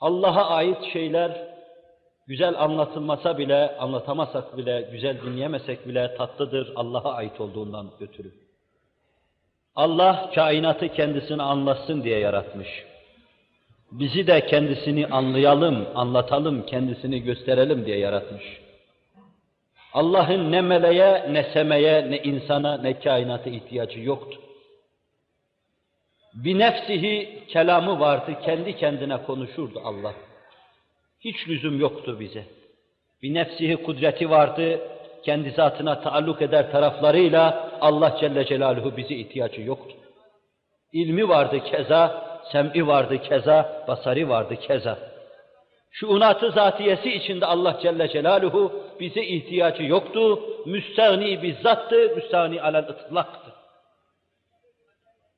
Allah'a ait şeyler güzel anlatılmasa bile, anlatamasak bile, güzel dinleyemesek bile tatlıdır Allah'a ait olduğundan ötürü. Allah kainatı kendisini anlatsın diye yaratmış. Bizi de kendisini anlayalım, anlatalım, kendisini gösterelim diye yaratmış. Allah'ın ne meleğe, ne semeye, ne insana, ne kainata ihtiyacı yoktu. Bir nefsihi kelamı vardı, kendi kendine konuşurdu Allah. Hiç lüzum yoktu bize. Bir nefsihi kudreti vardı, kendi zatına taalluk eder taraflarıyla Allah Celle Celaluhu bize ihtiyacı yoktu. İlmi vardı keza, sem'i vardı keza, basarı vardı keza. Şuunat-ı zatiyesi içinde Allah Celle Celaluhu bize ihtiyacı yoktu, müstağni bir zattı, müstağni alel ıtlaktı.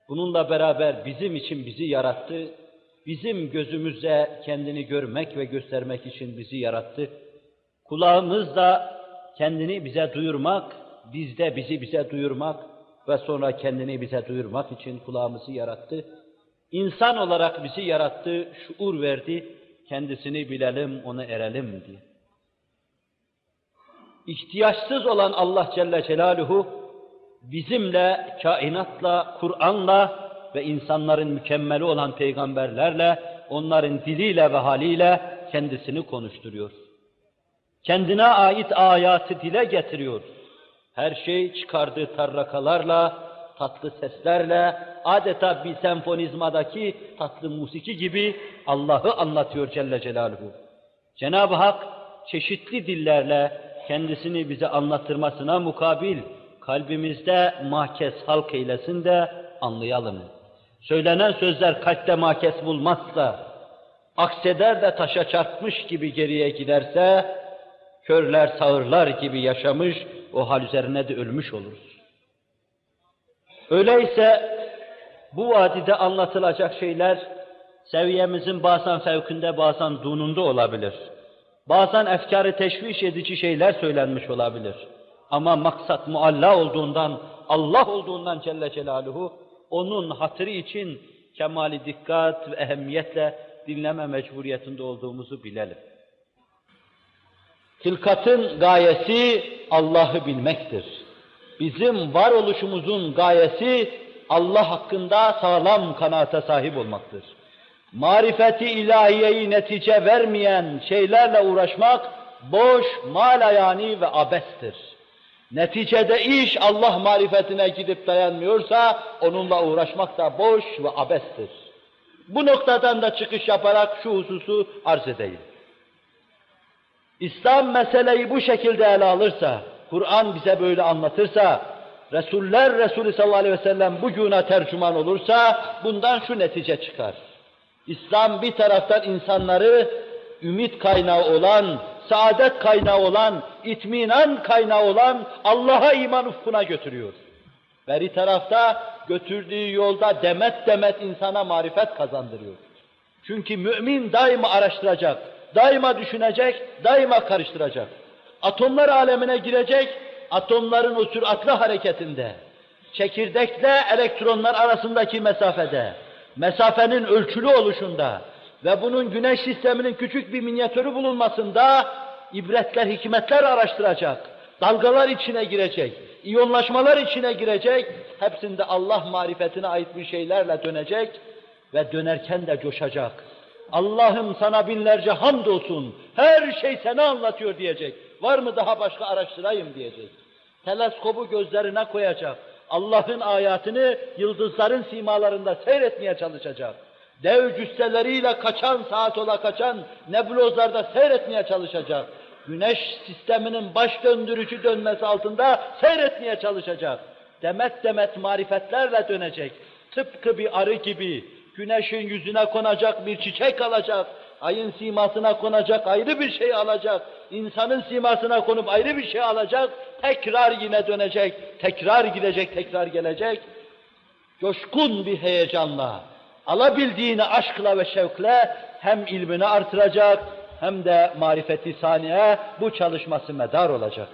Bununla beraber bizim için bizi yarattı, bizim gözümüzle kendini görmek ve göstermek için bizi yarattı. Kulağımızla kendini bize duyurmak, bizde bizi bize duyurmak ve sonra kendini bize duyurmak için kulağımızı yarattı. İnsan olarak bizi yarattı, şuur verdi, kendisini bilelim, ona erelim diye. İhtiyaçsız olan Allah Celle Celaluhu, bizimle, kainatla, Kur'an'la ve insanların mükemmeli olan peygamberlerle, onların diliyle ve haliyle kendisini konuşturuyor. Kendine ait ayatı dile getiriyor. Her şey çıkardığı tarrakalarla, tatlı seslerle, adeta bir senfonizmadaki tatlı musiki gibi Allah'ı anlatıyor Celle Celaluhu. Cenab-ı Hak çeşitli dillerle kendisini bize anlatırmasına mukabil, kalbimizde mahkes halk eylesin de anlayalım. Söylenen sözler kalpte mahkes bulmazsa, akseder de taşa çarpmış gibi geriye giderse, körler sağırlar gibi yaşamış, o hal üzerine de ölmüş oluruz. Öyleyse bu vadide anlatılacak şeyler, seviyemizin bazen fevkinde, bazen dununda olabilir. Bazen efkâr-ı teşviş edici şeyler söylenmiş olabilir. Ama maksat mualla olduğundan, Allah olduğundan Celle Celaluhu, onun hatırı için kemali dikkat ve ehemmiyetle dinleme mecburiyetinde olduğumuzu bilelim. Hilkatın gayesi Allah'ı bilmektir. Bizim varoluşumuzun gayesi Allah hakkında sağlam kanaate sahip olmaktır. Marifeti ilahiyeyi netice vermeyen şeylerle uğraşmak boş, malayani ve abestir. Neticede iş Allah marifetine gidip dayanmıyorsa onunla uğraşmak da boş ve abestir. Bu noktadan da çıkış yaparak şu hususu arz edeyim. İslam meseleyi bu şekilde ele alırsa, Kur'an bize böyle anlatırsa, Resulü sallallahu aleyhi ve sellem bugüne tercüman olursa bundan şu netice çıkar. İslam bir taraftan insanları ümit kaynağı olan, saadet kaynağı olan, itminan kaynağı olan Allah'a iman ufkuna götürüyor. Beri tarafta götürdüğü yolda demet demet insana marifet kazandırıyor. Çünkü mümin daima araştıracak, daima düşünecek, daima karıştıracak. Atomlar alemine girecek, atomların o süratli hareketinde, çekirdekle elektronlar arasındaki mesafede, mesafenin ölçülü oluşunda ve bunun güneş sisteminin küçük bir minyatürü bulunmasında ibretler, hikmetler araştıracak, dalgalar içine girecek, iyonlaşmalar içine girecek, hepsinde Allah marifetine ait bir şeylerle dönecek ve dönerken de coşacak. Allah'ım sana binlerce hamdolsun, her şey sana anlatıyor diyecek. Var mı daha başka araştırayım diyecek. Teleskobu gözlerine koyacak. Allah'ın ayatını yıldızların simalarında seyretmeye çalışacak. Dev cüsseleriyle kaçan, saat ola kaçan nebulozlarda seyretmeye çalışacak. Güneş sisteminin baş döndürücü dönmesi altında seyretmeye çalışacak. Demet demet marifetlerle dönecek. Tıpkı bir arı gibi güneşin yüzüne konacak bir çiçek alacak. Ayın simasına konacak ayrı bir şey alacak. İnsanın simasına konup ayrı bir şey alacak. Tekrar yine dönecek, tekrar gidecek, tekrar gelecek. Coşkun bir heyecanla, alabildiğini aşkla ve şevkle hem ilmini artıracak hem de marifeti saniye bu çalışması medar olacak.